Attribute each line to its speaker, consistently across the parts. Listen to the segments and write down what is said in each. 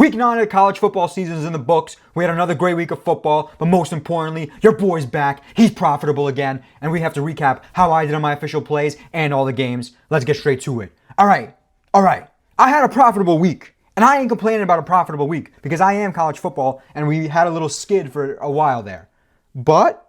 Speaker 1: Week 9 of the college football season is in the books. We had another great week of football, but most importantly, your boy's back. He's profitable again, and we have to recap how I did on my official plays and all the games. Let's get straight to it. All right. I had a profitable week, and I ain't complaining about a profitable week because I am college football, and we had a little skid for a while there. But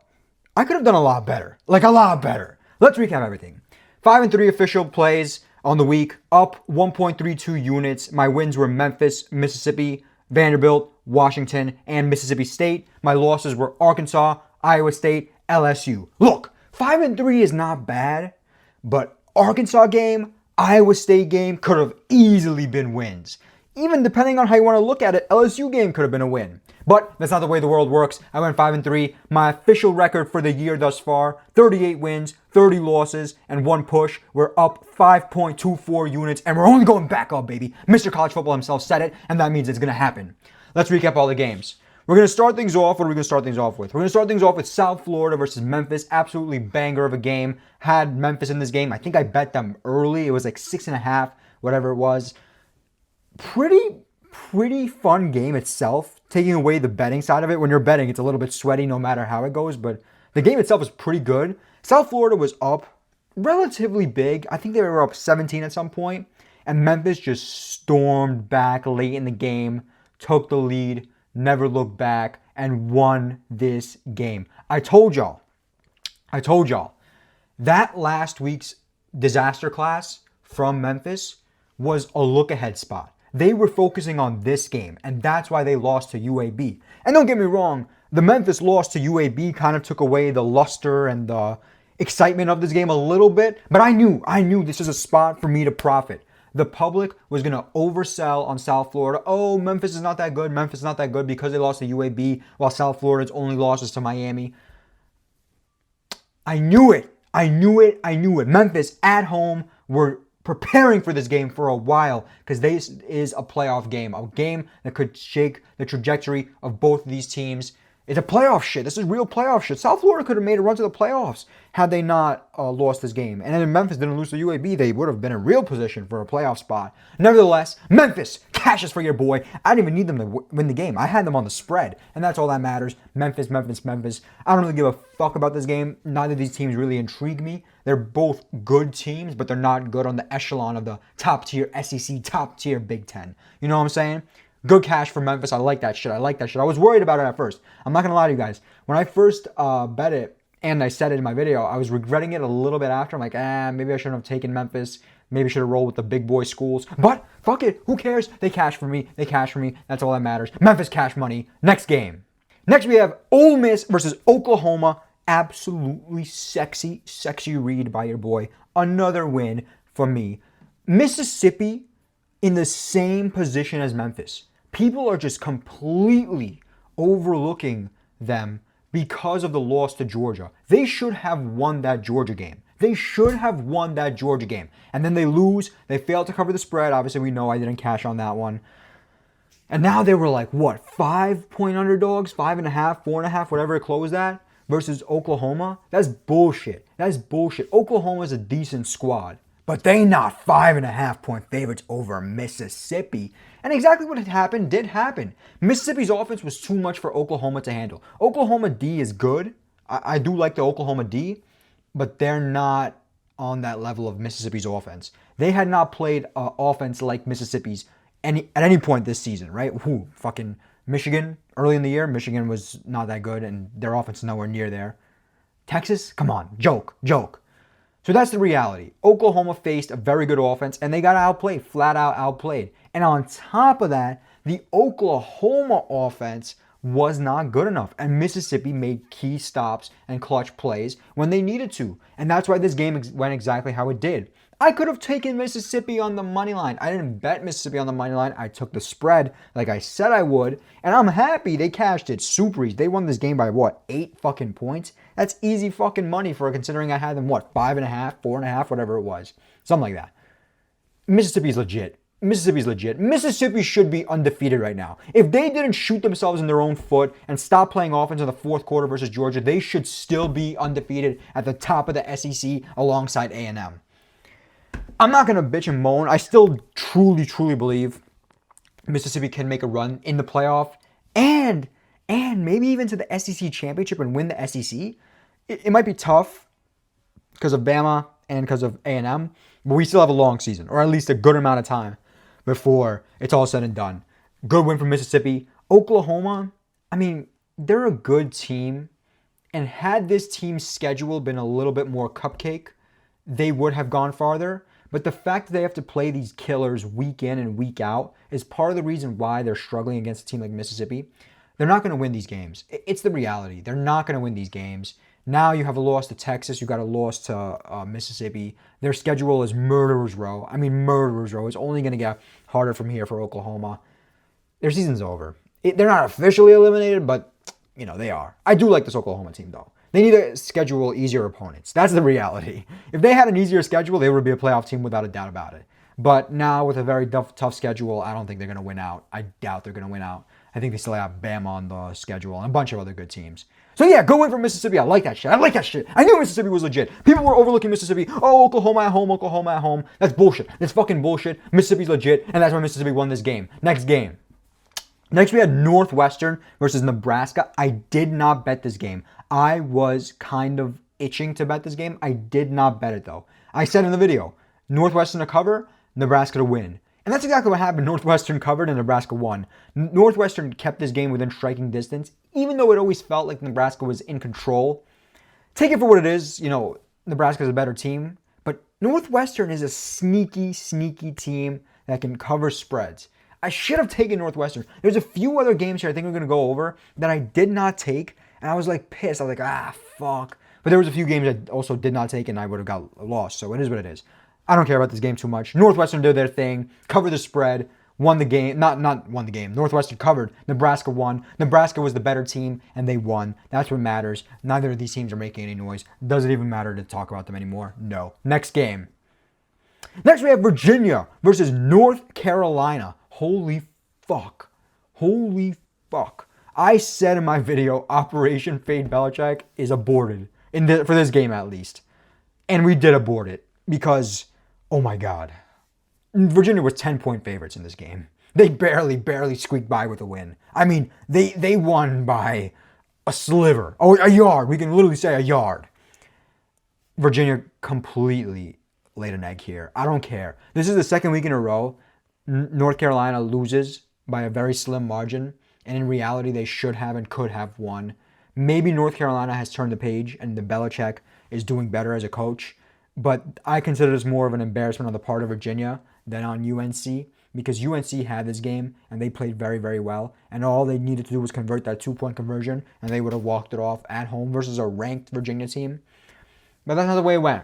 Speaker 1: I could have done a lot better, like a lot better. Let's recap everything. 5-3 official plays on the week, up 1.32 units. My wins were Memphis, Mississippi, Vanderbilt, Washington, and Mississippi State. My losses were Arkansas, Iowa State, LSU. Look, 5-3 is not bad, but Arkansas game, Iowa State game could have easily been wins. Even depending on how you want to look at it, LSU game could have been a win. But that's not the way the world works. I went 5-3. My official record for the year thus far, 38 wins, 30 losses, and 1 push. We're up 5.24 units, and we're only going back up, baby. Mr. College Football himself said it, and that means it's going to happen. Let's recap all the games. We're going to start things off. What are we going to start things off with? We're going to start things off with South Florida versus Memphis. Absolutely banger of a game. Had Memphis in this game. I think I bet them early. It was like 6.5, whatever it was. Pretty fun game itself, taking away the betting side of it. When you're betting, it's a little bit sweaty no matter how it goes, but the game itself is pretty good. South Florida was up relatively big. I think they were up 17 at some point, and Memphis just stormed back late in the game, took the lead, never looked back, and won this game. I told y'all, that last week's disaster class from Memphis was a look-ahead spot. They were focusing on this game, and that's why they lost to UAB. And don't get me wrong, the Memphis loss to UAB kind of took away the luster and the excitement of this game a little bit, but I knew this is a spot for me to profit. The public was going to oversell on South Florida. Oh, Memphis is not that good because they lost to UAB, while South Florida's only losses to Miami. I knew it. Memphis at home were preparing for this game for a while because this is a playoff game, a game that could shake the trajectory of both of these teams. It's a playoff shit. This is real playoff shit. South Florida could have made a run to the playoffs had they not lost this game. And if Memphis didn't lose to UAB, they would have been in real position for a playoff spot. Nevertheless, Memphis cashes for your boy. I didn't even need them to win the game. I had them on the spread, and that's all that matters. Memphis. I don't really give a fuck about this game. Neither of these teams really intrigue me. They're both good teams, but they're not good on the echelon of the top-tier SEC, top-tier Big Ten. You know what I'm saying? Good cash for Memphis. I like that shit. I was worried about it at first. I'm not going to lie to you guys. When I first bet it, and I said it in my video, I was regretting it a little bit after. I'm like, maybe I shouldn't have taken Memphis. Maybe I should have rolled with the big boy schools. But fuck it. Who cares? They cash for me. That's all that matters. Memphis cash money. Next game. Next we have Ole Miss versus Oklahoma. Absolutely sexy read by your boy. Another win for me. Mississippi in the same position as Memphis. People are just completely overlooking them because of the loss to Georgia. They should have won that Georgia game. And then they lose. They fail to cover the spread. Obviously, we know I didn't cash on that one. And now they were like, 5-point underdogs? 5.5, 4.5, whatever it closed at, versus Oklahoma? That's bullshit. Oklahoma's a decent squad. But they not 5.5-point favorites over Mississippi. And exactly what had happened did happen. Mississippi's offense was too much for Oklahoma to handle. Oklahoma D is good. I do like the Oklahoma D, but they're not on that level of Mississippi's offense. They had not played offense like Mississippi's at any point this season, right? Fucking Michigan, early in the year, Michigan was not that good, and their offense is nowhere near there. Texas, come on, joke. So that's the reality. Oklahoma faced a very good offense, and they got outplayed, flat out outplayed. And on top of that, the Oklahoma offense was not good enough, and Mississippi made key stops and clutch plays when they needed to. And that's why this game went exactly how it did. I could have taken Mississippi on the money line. I didn't bet Mississippi on the money line. I took the spread like I said I would, and I'm happy they cashed it super easy. They won this game by 8 fucking points? That's easy fucking money for considering I had them 5.5, 4.5, whatever it was. Something like that. Mississippi's legit. Mississippi should be undefeated right now. If they didn't shoot themselves in their own foot and stop playing offense in the fourth quarter versus Georgia, they should still be undefeated at the top of the SEC alongside A&M. I'm not going to bitch and moan. I still truly believe Mississippi can make a run in the playoff and maybe even to the SEC championship and win the SEC. It might be tough because of Bama and because of A&M, but we still have a long season, or at least a good amount of time before it's all said and done. Good win for Mississippi. Oklahoma, I mean, they're a good team, and had this team's schedule been a little bit more cupcake, they would have gone farther. But the fact that they have to play these killers week in and week out is part of the reason why they're struggling against a team like Mississippi. They're not going to win these games. It's the reality. They're not going to win these games. Now you have a loss to Texas. You got a loss to Mississippi. Their schedule is murderer's row. I mean, murderer's row. It's only going to get harder from here for Oklahoma. Their season's over. They're not officially eliminated, but, you know, they are. I do like this Oklahoma team, though. They need to schedule easier opponents. That's the reality. If they had an easier schedule, they would be a playoff team without a doubt about it. But now with a very tough schedule, I don't think they're going to win out. I doubt they're going to win out. I think they still have Bama on the schedule and a bunch of other good teams. So yeah, go win for Mississippi. I like that shit. I knew Mississippi was legit. People were overlooking Mississippi. Oh, Oklahoma at home, Oklahoma at home. That's bullshit. That's fucking bullshit. Mississippi's legit, and that's why Mississippi won this game. Next game. Next, we had Northwestern versus Nebraska. I did not bet this game. I was kind of itching to bet this game. I did not bet it, though. I said in the video, Northwestern to cover, Nebraska to win. And that's exactly what happened. Northwestern covered and Nebraska won. Northwestern kept this game within striking distance, even though it always felt like Nebraska was in control. Take it for what it is. You know, Nebraska's a better team. But Northwestern is a sneaky, sneaky team that can cover spreads. I should have taken Northwestern. There's a few other games here I think we're going to go over that I did not take. And I was like pissed. I was like, fuck. But there was a few games I also did not take and I would have got lost. So it is what it is. I don't care about this game too much. Northwestern did their thing, covered the spread, won the game. Not won the game. Northwestern covered. Nebraska won. Nebraska was the better team, and they won. That's what matters. Neither of these teams are making any noise. Does it even matter to talk about them anymore? No. Next game. Next, we have Virginia versus North Carolina. Holy fuck. Holy fuck. I said in my video, Operation Fade Belichick is aborted. For this game, at least. And we did abort it. Because, oh my God. Virginia was 10-point favorites in this game. They barely squeaked by with a win. I mean, they won by a sliver. Oh, a yard. We can literally say a yard. Virginia completely laid an egg here. I don't care. This is the second week in a row North Carolina loses by a very slim margin. And in reality, they should have and could have won. Maybe North Carolina has turned the page and the Belichick is doing better as a coach. But I consider this more of an embarrassment on the part of Virginia than on UNC because UNC had this game and they played very, very well. And all they needed to do was convert that 2-point conversion and they would have walked it off at home versus a ranked Virginia team. But that's not the way it went.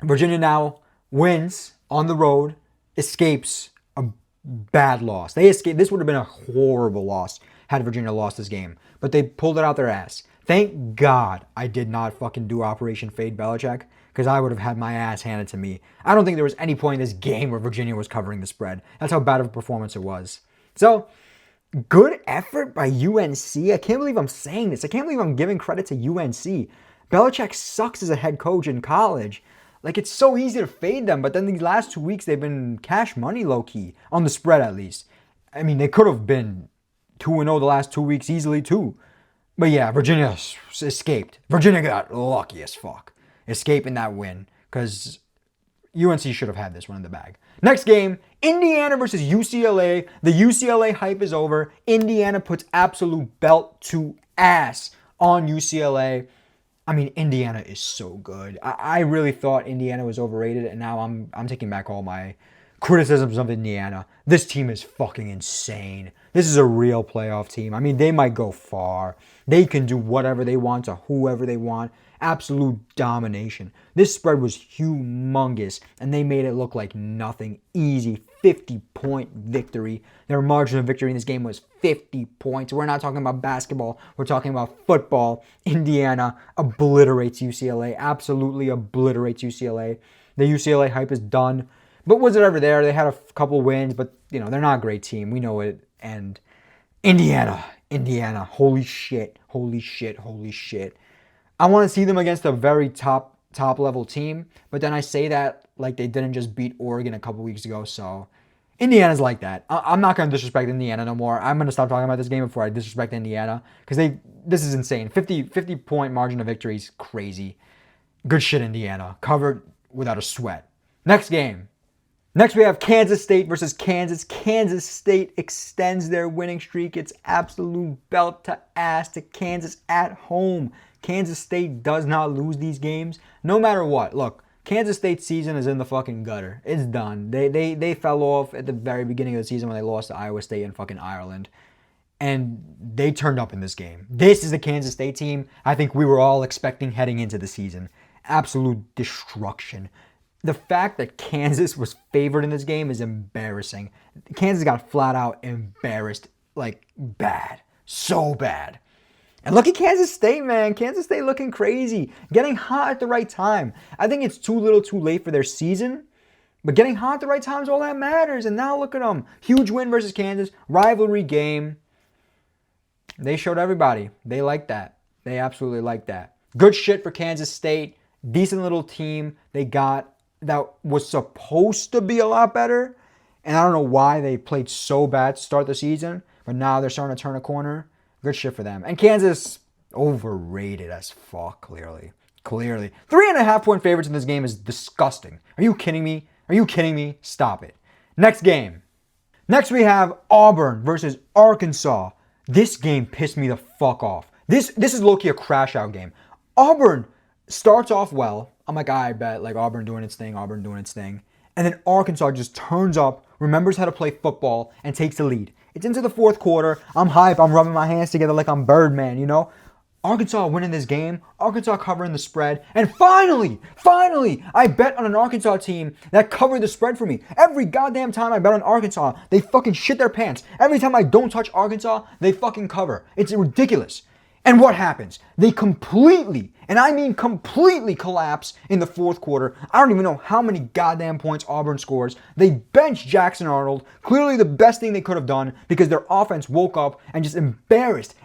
Speaker 1: Virginia now wins on the road, escapes a bad loss. They escaped. This would have been a horrible loss had Virginia lost this game. But they pulled it out their ass. Thank God I did not fucking do Operation Fade Belichick because I would have had my ass handed to me. I don't think there was any point in this game where Virginia was covering the spread. That's how bad of a performance it was. So, good effort by UNC. I can't believe I'm saying this. I can't believe I'm giving credit to UNC. Belichick sucks as a head coach in college. Like, it's so easy to fade them, but then these last 2 weeks, they've been cash money low-key, on the spread at least. I mean, they could have been 2-0 the last 2 weeks easily, too. But yeah, Virginia escaped. Virginia got lucky as fuck. Escaping that win, because UNC should have had this one in the bag. Next game, Indiana versus UCLA. The UCLA hype is over. Indiana puts absolute belt to ass on UCLA. I mean, Indiana is so good. I really thought Indiana was overrated, and now I'm taking back all my criticisms of Indiana. This team is fucking insane. This is a real playoff team. I mean, they might go far. They can do whatever they want to whoever they want. Absolute domination. This spread was humongous, and they made it look like nothing. Easy 50-point victory. Their margin of victory in this game was 50 points. We're not talking about basketball. We're talking about football. Indiana obliterates UCLA. Absolutely obliterates UCLA. The UCLA hype is done. But was it ever there? They had a couple wins, but they're not a great team. We know it. And Indiana. Holy shit. I want to see them against a very top level team, but then I say that like they didn't just beat Oregon a couple weeks ago, so Indiana's like that. I'm not going to disrespect Indiana no more. I'm going to stop talking about this game before I disrespect Indiana because this is insane. 50 point margin of victory is crazy. Good shit, Indiana. Covered without a sweat. Next game. Next, we have Kansas State versus Kansas. Kansas State extends their winning streak. It's absolute belt to ass to Kansas at home. Kansas State does not lose these games no matter what. Look, Kansas State's season is in the fucking gutter. It's done. They fell off at the very beginning of the season when they lost to Iowa State and fucking Ireland. And they turned up in this game. This is the Kansas State team I think we were all expecting heading into the season. Absolute destruction. The fact that Kansas was favored in this game is embarrassing. Kansas got flat out embarrassed. Like, bad. So bad. And look at Kansas State, man. Kansas State looking crazy. Getting hot at the right time. I think it's too little too late for their season. But getting hot at the right time is all that matters. And now look at them. Huge win versus Kansas. Rivalry game. They showed everybody. They like that. They absolutely like that. Good shit for Kansas State. Decent little team they got that was supposed to be a lot better. And I don't know why they played so bad to start the season. But now they're starting to turn a corner. Good shit for them. And Kansas, overrated as fuck, clearly. 3.5 point favorites in this game is disgusting. Are you kidding me? Are you kidding me? Stop it. Next game. Next we have Auburn versus Arkansas. This game pissed me the fuck off. This is low-key a crash-out game. Auburn starts off well. I'm like, I bet, like Auburn doing its thing. And then Arkansas just turns up, remembers how to play football, and takes the lead. It's into the fourth quarter. I'm hype. I'm rubbing my hands together like I'm Birdman, you know? Arkansas winning this game. Arkansas covering the spread. And finally, I bet on an Arkansas team that covered the spread for me. Every goddamn time I bet on Arkansas, they fucking shit their pants. Every time I don't touch Arkansas, they fucking cover. It's ridiculous. And what happens? They completely, and I mean completely collapse in the fourth quarter. I don't even know how many goddamn points Auburn scores. They bench Jackson Arnold. Clearly the best thing they could have done because their offense woke up and just embarrassed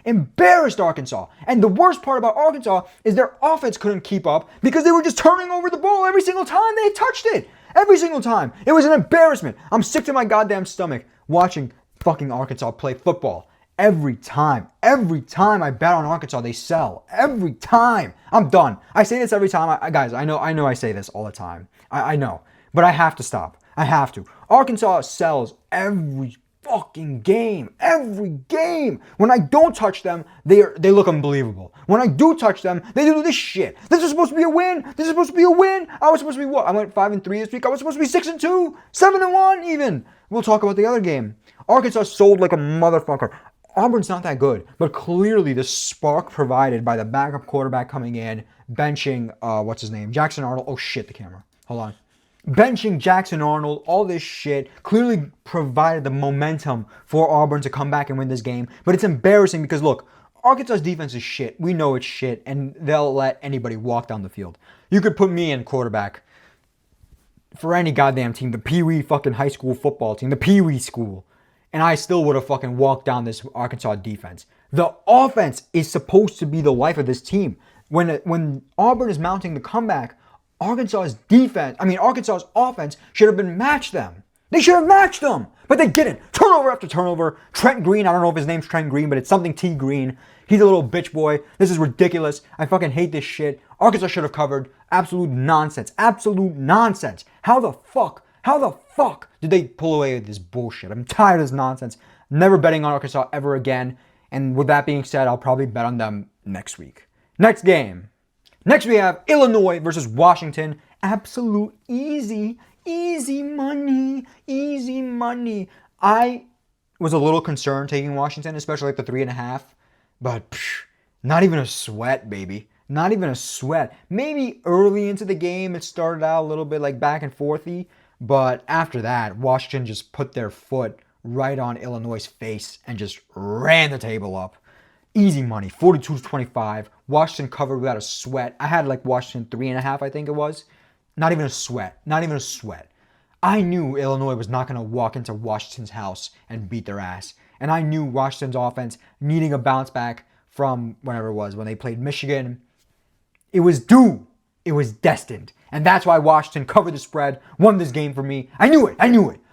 Speaker 1: Arkansas. And the worst part about Arkansas is their offense couldn't keep up because they were just turning over the ball every single time they touched it. Every single time. It was an embarrassment. I'm sick to my goddamn stomach watching fucking Arkansas play football. Every time I bet on Arkansas, they sell. Every time. I'm done. I say this every time. Guys, I know I say this all the time. I know. But I have to stop. I have to. Arkansas sells every fucking game. Every game. When I don't touch them, they look unbelievable. When I do touch them, they do this shit. This is supposed to be a win. I was supposed to be what? I went 5-3 this week. I was supposed to be 6-2. 7-1 even. We'll talk about the other game. Arkansas sold like a motherfucker. Auburn's not that good, but clearly the spark provided by the backup quarterback coming in, benching, Jackson Arnold. Oh shit, the camera. Hold on. Benching Jackson Arnold, all this shit clearly provided the momentum for Auburn to come back and win this game. But it's embarrassing because look, Arkansas's defense is shit. We know it's shit, and they'll let anybody walk down the field. You could put me in quarterback for any goddamn team, the Pee Wee fucking high school football team, the Pee Wee school. And I still would have fucking walked down this Arkansas defense. The offense is supposed to be the life of this team. When Auburn is mounting the comeback, Arkansas's offense should have been matched them. They should have matched them, but they didn't. Turnover after turnover. Trent Green, I don't know if his name's Trent Green, but it's something T. Green. He's a little bitch boy. This is ridiculous. I fucking hate this shit. Arkansas should have covered. Absolute nonsense. How the fuck did they pull away with this bullshit? I'm tired of this nonsense. Never betting on Arkansas ever again. And with that being said, I'll probably bet on them next week. Next game. Next we have Illinois versus Washington. Absolute easy money. I was a little concerned taking Washington, especially like the 3.5. But not even a sweat, baby. Not even a sweat. Maybe early into the game, it started out a little bit like back and forthy. But after that, Washington just put their foot right on Illinois' face and just ran the table up. Easy money, 42-25. Washington covered without a sweat. I had like Washington 3.5, I think it was. Not even a sweat. I knew Illinois was not going to walk into Washington's house and beat their ass. And I knew Washington's offense needing a bounce back from whenever it was when they played Michigan. It was due. It was destined. And that's why Washington covered the spread, won this game for me. I knew it.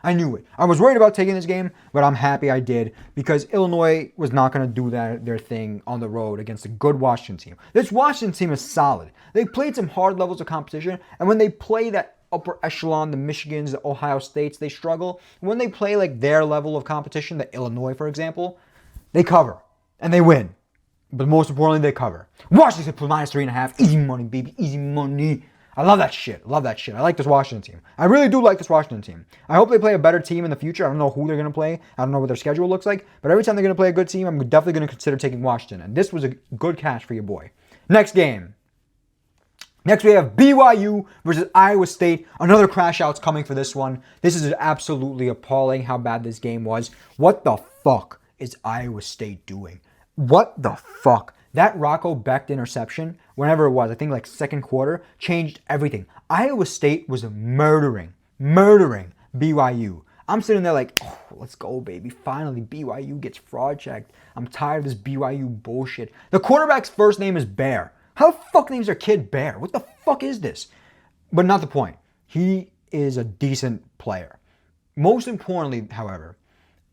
Speaker 1: I knew it. I was worried about taking this game, but I'm happy I did because Illinois was not going to do their thing on the road against a good Washington team. This Washington team is solid. They played some hard levels of competition, and when they play that upper echelon, the Michigans, the Ohio States, they struggle. When they play like their level of competition, the Illinois, for example, they cover and they win. But most importantly, they cover. Washington plus -3.5. Easy money, baby. Easy money. I love that shit. I like this Washington team. I really do like this Washington team. I hope they play a better team in the future. I don't know who they're going to play. I don't know what their schedule looks like. But every time they're going to play a good team, I'm definitely going to consider taking Washington. And this was a good cash for your boy. Next game. Next, we have BYU versus Iowa State. Another crash out's coming for this one. This is absolutely appalling how bad this game was. What the fuck is Iowa State doing? What the fuck? That Rocco Becht interception, whenever it was, I think like second quarter, changed everything. Iowa State was murdering BYU. I'm sitting there like, oh, let's go, baby. Finally, BYU gets fraud checked. I'm tired of this BYU bullshit. The quarterback's first name is Bear. How the fuck names their kid Bear? What the fuck is this? But not the point. He is a decent player. Most importantly, however,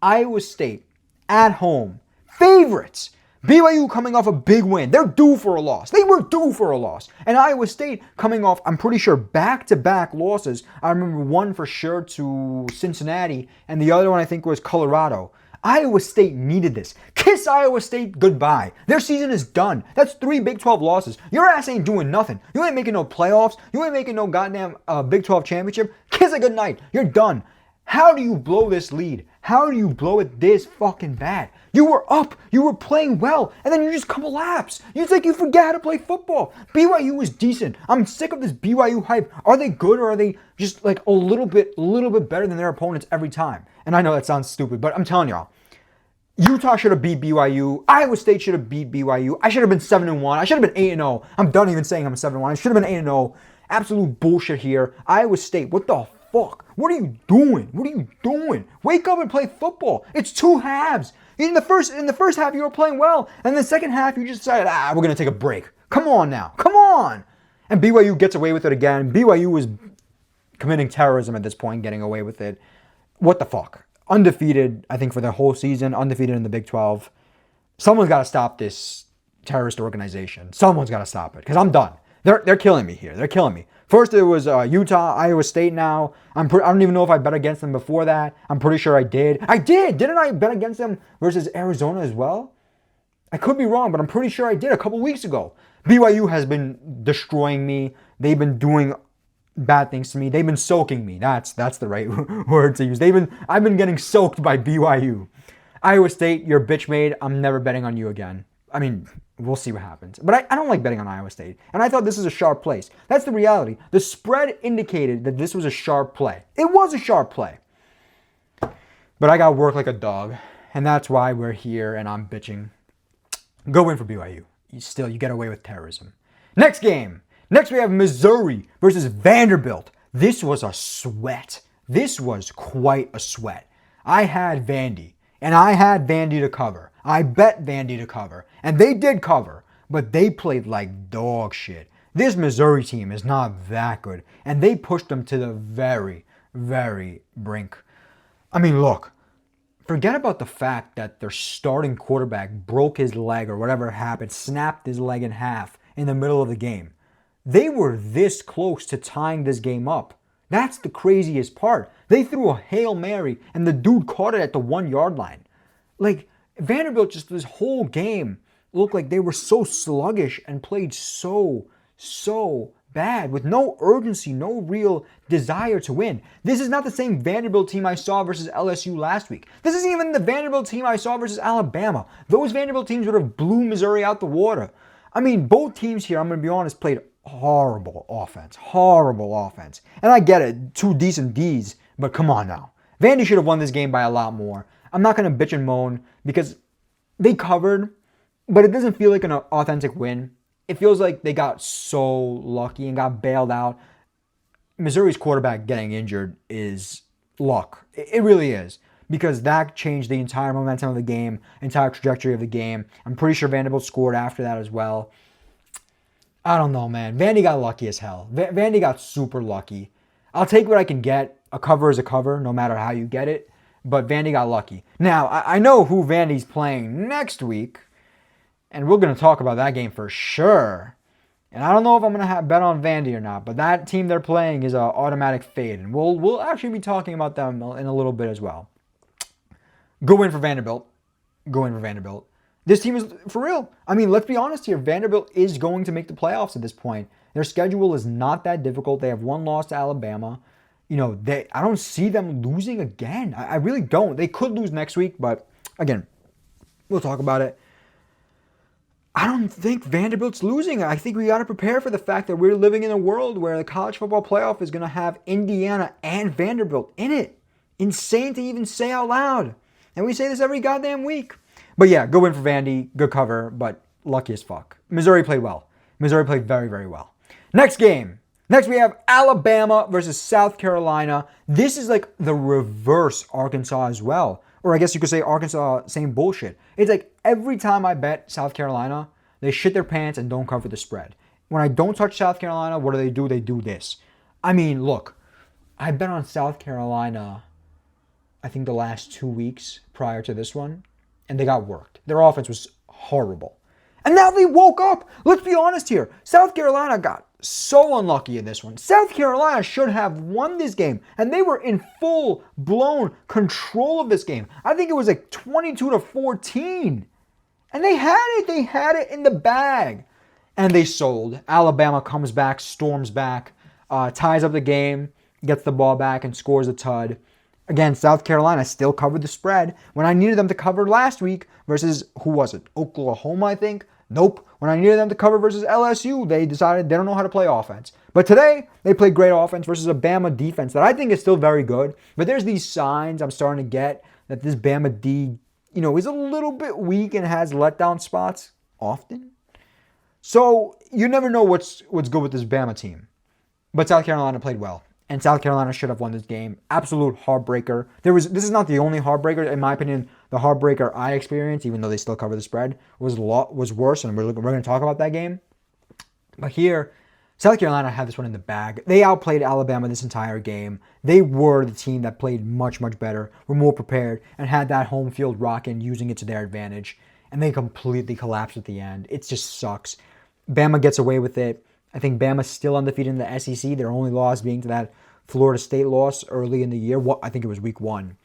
Speaker 1: Iowa State at home, favorites. BYU coming off a big win. They're due for a loss. They were due for a loss. And Iowa State coming off, I'm pretty sure, back-to-back losses. I remember one for sure to Cincinnati, and the other one I think was Colorado. Iowa State needed this. Kiss Iowa State goodbye. Their season is done. That's 3 Big 12 losses. Your ass ain't doing nothing. You ain't making no playoffs. You ain't making no goddamn Big 12 championship. Kiss it goodnight. You're done. How do you blow this lead? How do you blow it this fucking bad? You were up, you were playing well, and then you just collapse. It's like you forget how to play football. BYU is decent. I'm sick of this BYU hype. Are they good or are they just like a little bit better than their opponents every time? And I know that sounds stupid, but I'm telling y'all, Utah should have beat BYU. Iowa State should have beat BYU. I should have been 7-1. I should have been 8-0. I'm done even saying I'm 7-1. I should have been 8-0. Absolute bullshit here. Iowa State, what the fuck? What are you doing? What are you doing? Wake up and play football. It's 2 halves. In the first half, you were playing well. And in the second half, you just decided, we're going to take a break. Come on now. Come on. And BYU gets away with it again. BYU is committing terrorism at this point, getting away with it. What the fuck? Undefeated, I think, for the whole season. Undefeated in the Big 12. Someone's got to stop this terrorist organization. Someone's got to stop it. Because I'm done. They're killing me here. They're killing me. First, it was Utah, Iowa State now. I don't even know if I bet against them before that. I'm pretty sure I did. I did! Didn't I bet against them versus Arizona as well? I could be wrong, but I'm pretty sure I did a couple weeks ago. BYU has been destroying me. They've been doing bad things to me. They've been soaking me. That's the right word to use. I've been getting soaked by BYU. Iowa State, you're bitch made. I'm never betting on you again. I mean, we'll see what happens. But I don't like betting on Iowa State. And I thought this was a sharp place. That's the reality. The spread indicated that this was a sharp play. It was a sharp play. But I got to work like a dog. And that's why we're here and I'm bitching. Go win for BYU. You get away with terrorism. Next game. Next we have Missouri versus Vanderbilt. This was a sweat. This was quite a sweat. I had Vandy. And I had Vandy to cover. I bet Vandy to cover. And they did cover. But they played like dog shit. This Missouri team is not that good. And they pushed them to the very, very brink. I mean, look. Forget about the fact that their starting quarterback broke his leg or whatever happened, snapped his leg in half in the middle of the game. They were this close to tying this game up. That's the craziest part. They threw a Hail Mary and the dude caught it at the 1-yard line. Like, Vanderbilt just this whole game looked like they were so sluggish and played so bad with no urgency, no real desire to win. This is not the same Vanderbilt team I saw versus LSU last week. This isn't even the Vanderbilt team I saw versus Alabama. Those Vanderbilt teams would have blew Missouri out the water. I mean, both teams here, I'm going to be honest, played horrible offense. And I get it, 2 decent Ds, but come on now. Vandy should have won this game by a lot more. I'm not going to bitch and moan because they covered, but it doesn't feel like an authentic win. It feels like they got so lucky and got bailed out. Missouri's quarterback getting injured is luck. It really is. Because that changed the entire momentum of the game, entire trajectory of the game. I'm pretty sure Vanderbilt scored after that as well. I don't know, man. Vandy got lucky as hell. Vandy got super lucky. I'll take what I can get. a cover is a cover, no matter how you get it. But Vandy got lucky. Now, I know who Vandy's playing next week, and we're going to talk about that game for sure. And I don't know if I'm going to bet on Vandy or not, but that team they're playing is an automatic fade. And we'll actually be talking about them in a little bit as well. Go win for Vanderbilt. Go in for Vanderbilt. This team is, for real. I mean, let's be honest here. Vanderbilt is going to make the playoffs at this point. Their schedule is not that difficult. They have one loss to Alabama. You know, I don't see them losing again. I really don't. They could lose next week, but again, we'll talk about it. I don't think Vanderbilt's losing. I think we got to prepare for the fact that we're living in a world where the college football playoff is going to have Indiana and Vanderbilt in it. Insane to even say out loud. And we say this every goddamn week. But yeah, go win for Vandy. Good cover, but lucky as fuck. Missouri played well. Missouri played very, very well. Next game. Next we have Alabama versus South Carolina. This is like the reverse Arkansas as well. Or I guess you could say Arkansas, same bullshit. It's like every time I bet South Carolina, they shit their pants and don't cover the spread. When I don't touch South Carolina, what do? They do this. I mean, look, I bet on South Carolina, I think the last 2 weeks prior to this one, and they got worked. Their offense was horrible. And now they woke up. Let's be honest here. South Carolina got so unlucky in this one. South Carolina should have won this game, and they were in full-blown control of this game. I think it was like 22-14. And they had it. They had it in the bag. And they sold. Alabama comes back, storms back, ties up the game, gets the ball back, and scores a tud. Again, South Carolina still covered the spread when I needed them to cover last week versus, who was it? Oklahoma, I think? Nope. When I needed them to cover versus LSU, they decided they don't know how to play offense. But today, they played great offense versus a Bama defense that I think is still very good. But there's these signs I'm starting to get that this Bama D, is a little bit weak and has letdown spots often. So you never know what's good with this Bama team. But South Carolina played well. And South Carolina should have won this game. Absolute heartbreaker. This is not the only heartbreaker. In my opinion, the heartbreaker I experienced, even though they still cover the spread, was worse. And we're going to talk about that game. But here, South Carolina had this one in the bag. They outplayed Alabama this entire game. They were the team that played much, much better, were more prepared, and had that home field rocking, using it to their advantage. And they completely collapsed at the end. It just sucks. Bama gets away with it. I think Bama's still undefeated in the SEC. Their only loss being to that Florida State loss early in the year. I think it was week 1.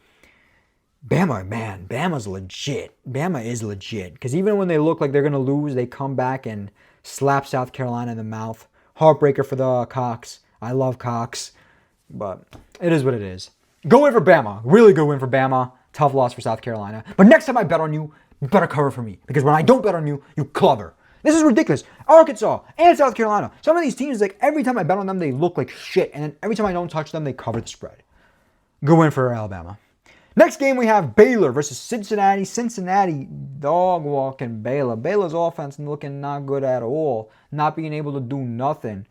Speaker 1: Bama's legit. Bama is legit. Because even when they look like they're going to lose, they come back and slap South Carolina in the mouth. Heartbreaker for the Cox. I love Cox. But it is what it is. Go in for Bama. Really good win for Bama. Tough loss for South Carolina. But next time I bet on you, you better cover for me. Because when I don't bet on you, you cover. This is ridiculous. Arkansas and South Carolina. Some of these teams, like every time I bet on them, they look like shit. And then every time I don't touch them, they cover the spread. Go in for Alabama. Next game, we have Baylor versus Cincinnati. Cincinnati dog walking Baylor. Baylor's offense looking not good at all. Not being able to do nothing.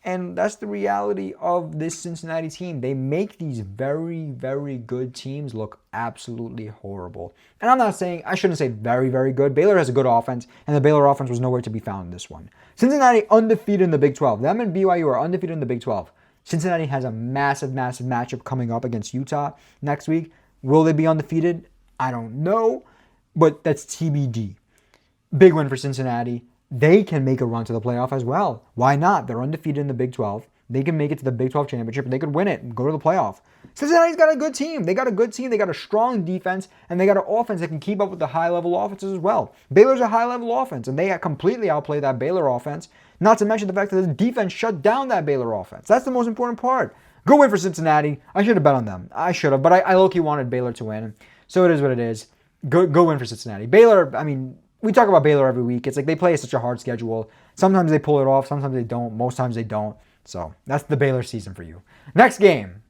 Speaker 1: And that's the reality of this Cincinnati team. They make these very, very good teams look absolutely horrible. And I shouldn't say very, very good. Baylor has a good offense, and the Baylor offense was nowhere to be found in this one. Cincinnati undefeated in the Big 12. Them and BYU are undefeated in the Big 12. Cincinnati has a massive, massive matchup coming up against Utah next week. Will they be undefeated? I don't know, but that's TBD. Big win for Cincinnati. They can make a run to the playoff as well. Why not? They're undefeated in the Big 12. They can make it to the Big 12 championship, and they could win it and go to the playoff. Cincinnati's got a good team. They got a strong defense, and they got an offense that can keep up with the high-level offenses as well. Baylor's a high-level offense, and they completely outplayed that Baylor offense, not to mention the fact that the defense shut down that Baylor offense. That's the most important part. Go win for Cincinnati. I should have bet on them. I should have, but I low-key wanted Baylor to win. So it is what it is. Go win for Cincinnati. Baylor, I mean, we talk about Baylor every week. It's like they play such a hard schedule. Sometimes they pull it off. Sometimes they don't. Most times they don't. So that's the Baylor season for you. Next game.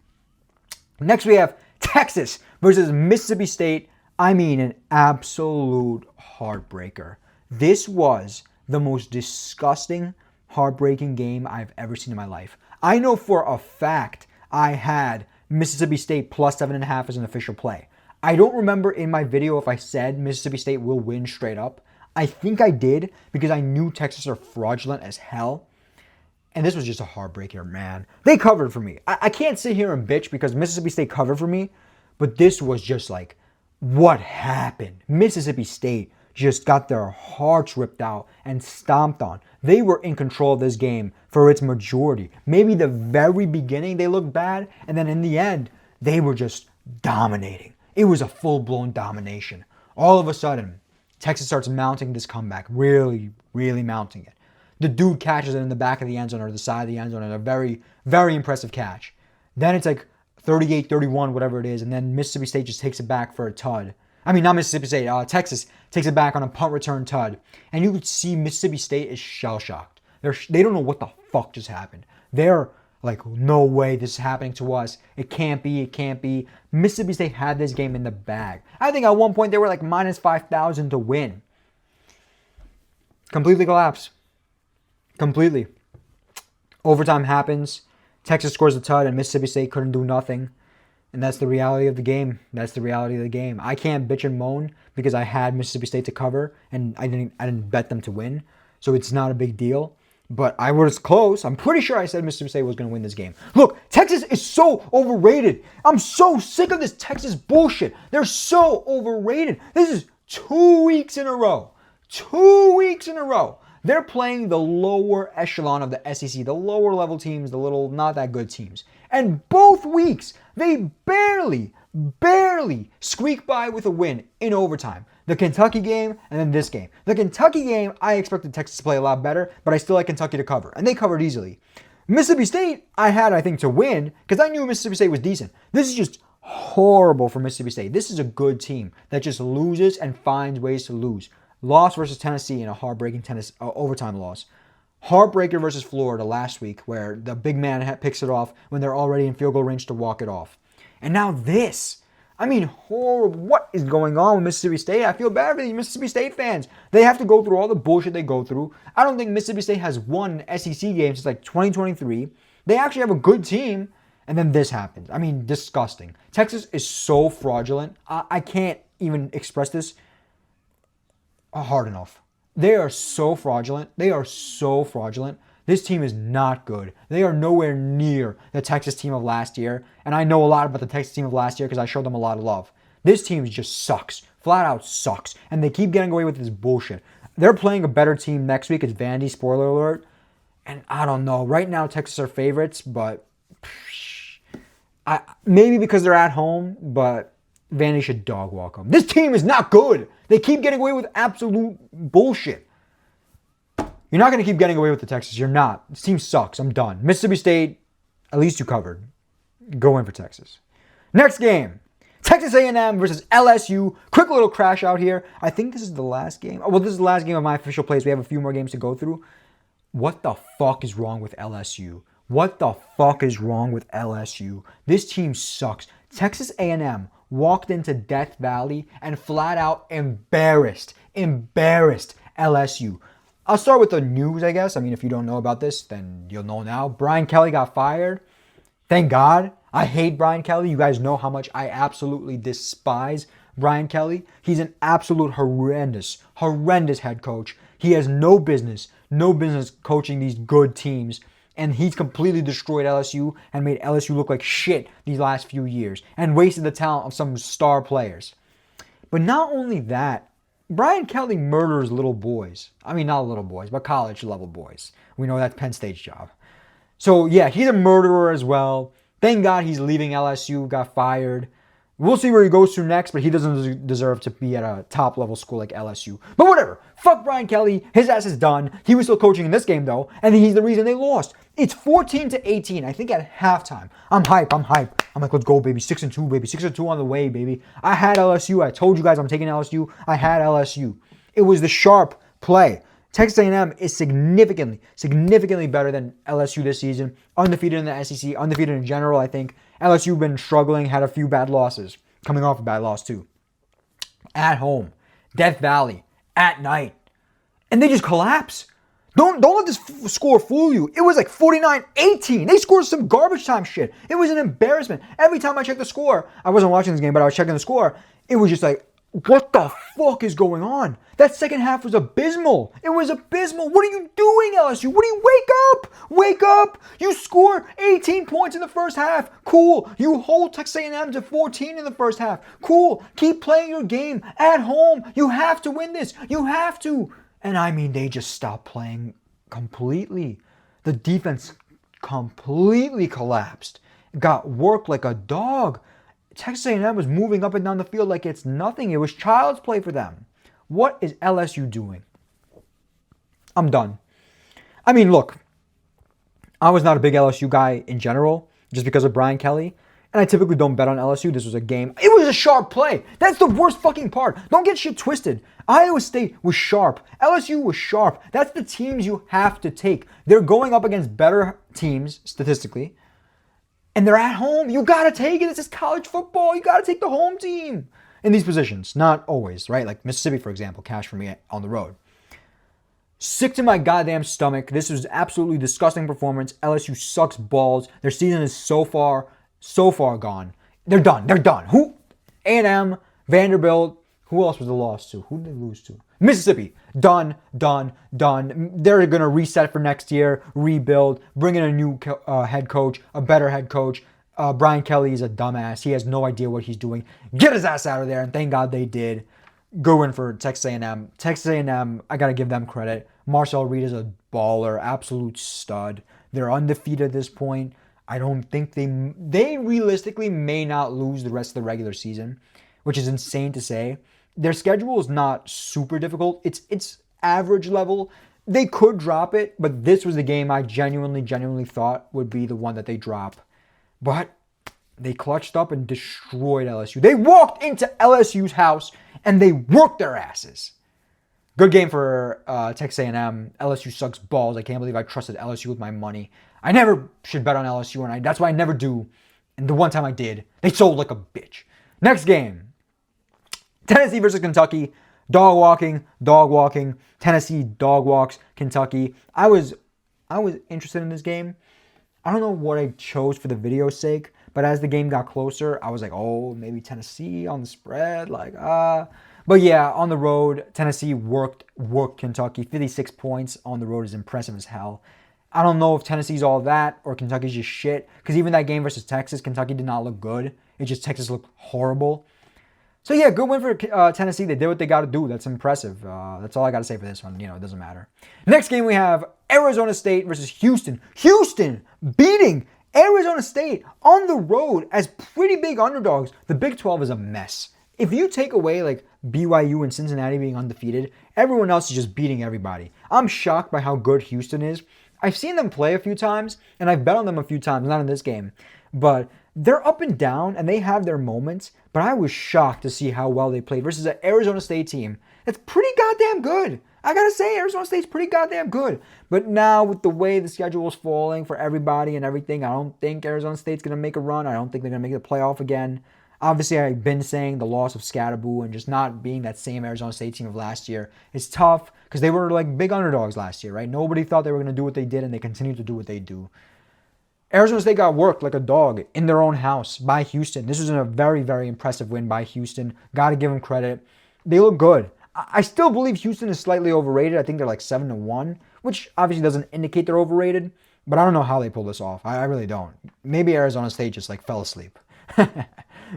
Speaker 1: Next we have Texas versus Mississippi State. I mean, an absolute heartbreaker. This was the most disgusting, heartbreaking game I've ever seen in my life. I know for a fact I had Mississippi State plus 7.5 as an official play. I don't remember in my video if I said Mississippi State will win straight up. I think I did because I knew Texas are fraudulent as hell. And this was just a heartbreaker, man. They covered for me. I can't sit here and bitch because Mississippi State covered for me, but this was just like, what happened? Mississippi State just got their hearts ripped out and stomped on. They were in control of this game for its majority. Maybe the very beginning they looked bad, and then in the end, they were just dominating. It was a full-blown domination. All of a sudden, Texas starts mounting this comeback, really, really mounting it. The dude catches it in the back of the end zone or the side of the end zone in a very, very impressive catch. Then it's like 38-31, whatever it is, and then Mississippi State just takes it back for a tud. I mean, not Mississippi State, Texas takes it back on a punt return tud. And you could see Mississippi State is shell-shocked. They don't know what the fuck just happened. They're like, no way this is happening to us. It can't be, it can't be. Mississippi State had this game in the bag. I think at one point they were like minus 5,000 to win. Completely collapsed. Completely. Overtime happens. Texas scores a tud and Mississippi State couldn't do nothing. And that's the reality of the game. That's the reality of the game. I can't bitch and moan because I had Mississippi State to cover and I didn't bet them to win. So it's not a big deal. But I was close. I'm pretty sure I said Mississippi State was going to win this game. Look, Texas is so overrated. I'm so sick of this Texas bullshit. They're so overrated. This is 2 weeks in a row. 2 weeks in a row. They're playing the lower echelon of the SEC, the lower level teams, the little not that good teams. And both weeks, they barely squeak by with a win in overtime. The Kentucky game and then this game. The Kentucky game, I expected Texas to play a lot better, but I still like Kentucky to cover. And they covered easily. Mississippi State, I had, I think, to win because I knew Mississippi State was decent. This is just horrible for Mississippi State. This is a good team that just loses and finds ways to lose. Loss versus Tennessee in a heartbreaking overtime loss. Heartbreaker versus Florida last week where the big man picks it off when they're already in field goal range to walk it off. And now this. I mean, horrible. What is going on with Mississippi State? I feel bad for the Mississippi State fans. They have to go through all the bullshit they go through. I don't think Mississippi State has won an SEC game since like 2023. They actually have a good team. And then this happens. I mean, disgusting. Texas is so fraudulent. I can't even express this hard enough. They are so fraudulent. They are so fraudulent. This team is not good. They are nowhere near the Texas team of last year. And I know a lot about the Texas team of last year because I showed them a lot of love. This team just sucks. Flat out sucks. And they keep getting away with this bullshit. They're playing a better team next week. It's Vandy, spoiler alert. And I don't know. Right now, Texas are favorites, but maybe because they're at home, but Vandy should dog walk them. This team is not good. They keep getting away with absolute bullshit. You're not going to keep getting away with the Texas. You're not. This team sucks. I'm done. Mississippi State, at least you covered. Go in for Texas. Next game. Texas A&M versus LSU. Quick little crash out here. I think this is the last game. Oh, well, this is the last game of my official plays. We have a few more games to go through. What the fuck is wrong with LSU? What the fuck is wrong with LSU? This team sucks. Texas A&M walked into Death Valley and flat out embarrassed LSU. I'll start with the news, I guess. I mean, if you don't know about this, then you'll know now. Brian Kelly got fired. Thank God. I hate Brian Kelly. You guys know how much I absolutely despise Brian Kelly. He's an absolute horrendous head coach. He has no business coaching these good teams. And he's completely destroyed LSU and made LSU look like shit these last few years and wasted the talent of some star players. But not only that, Brian Kelly murders little boys. I mean, not little boys, but college level boys. We know that's Penn State's job. So yeah, he's a murderer as well. Thank God he's leaving LSU, got fired. We'll see where he goes to next, but he doesn't deserve to be at a top level school like LSU. But whatever. Fuck Brian Kelly. His ass is done. He was still coaching in this game though, and he's the reason they lost. It's 14-18, I think at halftime. I'm hype. I'm like, let's go, baby. 6-2, baby. 6-2 on the way, baby. I had LSU. I told you guys I'm taking LSU. I had LSU. It was the sharp play. Texas A&M is significantly better than LSU this season. Undefeated in the SEC, undefeated in general, I think. LSU been struggling, had a few bad losses. Coming off a bad loss, too. At home. Death Valley. At night. And they just collapse. Don't let this score fool you. It was like 49-18. They scored some garbage time shit. It was an embarrassment. Every time I checked the score, I wasn't watching this game, but I was checking the score. It was just like, What the fuck is going on? That second half was abysmal. It was abysmal. What are you doing, LSU? What do you wake up? Wake up. You score 18 points in the first half. Cool. You hold Texas A&M to 14 in the first half. Cool. Keep playing your game at home. You have to win this. You have to. And I mean, they just stopped playing completely. The defense completely collapsed. Got worked like a dog. Texas A&M was moving up and down the field like it's nothing. It was child's play for them. What is LSU doing? I'm done. I mean, look, I was not a big LSU guy in general just because of Brian Kelly. And I typically don't bet on LSU. This was a game. It was a sharp play. That's the worst fucking part. Don't get shit twisted. Iowa State was sharp. LSU was sharp. That's the teams you have to take. They're going up against better teams statistically. And they're at home. You got to take it. This is college football. You got to take the home team in these positions. Not always, right? Like Mississippi, for example, cash for me on the road. Sick to my goddamn stomach. This was absolutely disgusting performance. LSU sucks balls. Their season is so far gone. They're done. They're done. Who? A&M, Vanderbilt. Who else was the loss to? Who did they lose to? Mississippi. Done. They're going to reset for next year, rebuild, bring in a new head coach, a better head coach. Brian Kelly is a dumbass. He has no idea what he's doing. Get his ass out of there, and thank God they did. Go in for Texas A&M. Texas A&M, I got to give them credit. Marcel Reed is a baller, absolute stud. They're undefeated at this point. I don't think they realistically may not lose the rest of the regular season, which is insane to say. Their schedule is not super difficult. It's average level. They could drop it, but this was the game I genuinely thought would be the one that they drop. But they clutched up and destroyed LSU. They walked into LSU's house and they worked their asses. Good game for Texas A&M. LSU sucks balls. I can't believe I trusted LSU with my money. I never should bet on LSU, and that's why I never do. And the one time I did, they sold like a bitch. Next game. Tennessee versus Kentucky. Dog walking. Tennessee dog walks Kentucky. I was interested in this game. I don't know what I chose for the video's sake, but as the game got closer, I was like, oh, maybe Tennessee on the spread. But yeah, on the road, Tennessee worked Kentucky. 56 points on the road is impressive as hell. I don't know if Tennessee's all that or Kentucky's just shit. Because even that game versus Texas, Kentucky did not look good. It just Texas looked horrible. So yeah, good win for Tennessee. They did what they got to do. That's impressive. That's all I got to say for this one. It doesn't matter. Next game we have Arizona State versus Houston. Houston beating Arizona State on the road as pretty big underdogs. The Big 12 is a mess. If you take away like BYU and Cincinnati being undefeated, everyone else is just beating everybody. I'm shocked by how good Houston is. I've seen them play a few times, and I've bet on them a few times, not in this game. But they're up and down, and they have their moments. But I was shocked to see how well they played versus an Arizona State team that's pretty goddamn good. I gotta say, Arizona State's pretty goddamn good. But now, with the way the schedule is falling for everybody and everything, I don't think Arizona State's gonna make a run. I don't think they're gonna make the playoff again. Obviously, I've been saying the loss of Scatterboo and just not being that same Arizona State team of last year is tough because they were like big underdogs last year, right? Nobody thought they were going to do what they did, and they continue to do what they do. Arizona State got worked like a dog in their own house by Houston. This was a very, very impressive win by Houston. Got to give them credit. They look good. I still believe Houston is slightly overrated. I think they're like 7-1, which obviously doesn't indicate they're overrated, but I don't know how they pull this off. I really don't. Maybe Arizona State just like fell asleep.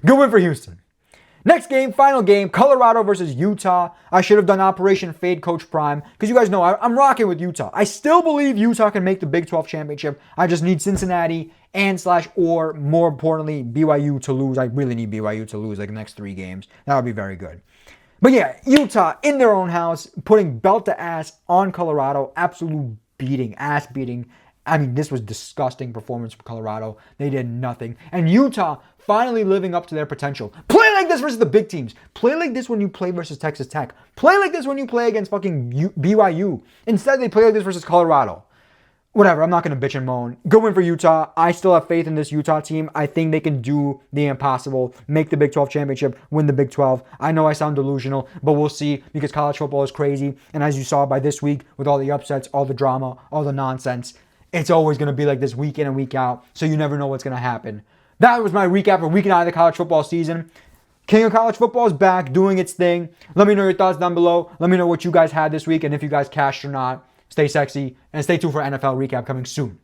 Speaker 1: Good win for Houston. Next game, final game, Colorado versus Utah. I should have done Operation Fade Coach Prime because you guys know I'm rocking with Utah. I still believe Utah can make the Big 12 championship. I just need Cincinnati or more importantly, BYU to lose. I really need BYU to lose like the next 3 games. That would be very good. But yeah, Utah in their own house, putting belt to ass on Colorado. Absolute ass beating. I mean, this was disgusting performance from Colorado. They did nothing. And Utah finally living up to their potential. Play like this versus the big teams. Play like this when you play versus Texas Tech. Play like this when you play against fucking BYU. Instead, they play like this versus Colorado. Whatever, I'm not going to bitch and moan. Good win for Utah. I still have faith in this Utah team. I think they can do the impossible, make the Big 12 championship, win the Big 12. I know I sound delusional, but we'll see because college football is crazy. And as you saw by this week, with all the upsets, all the drama, all the nonsense, it's always going to be like this week in and week out, so you never know what's going to happen. That was my recap for week 9 of the college football season. King of college football is back, doing its thing. Let me know your thoughts down below. Let me know what you guys had this week and if you guys cashed or not. Stay sexy and stay tuned for NFL recap coming soon.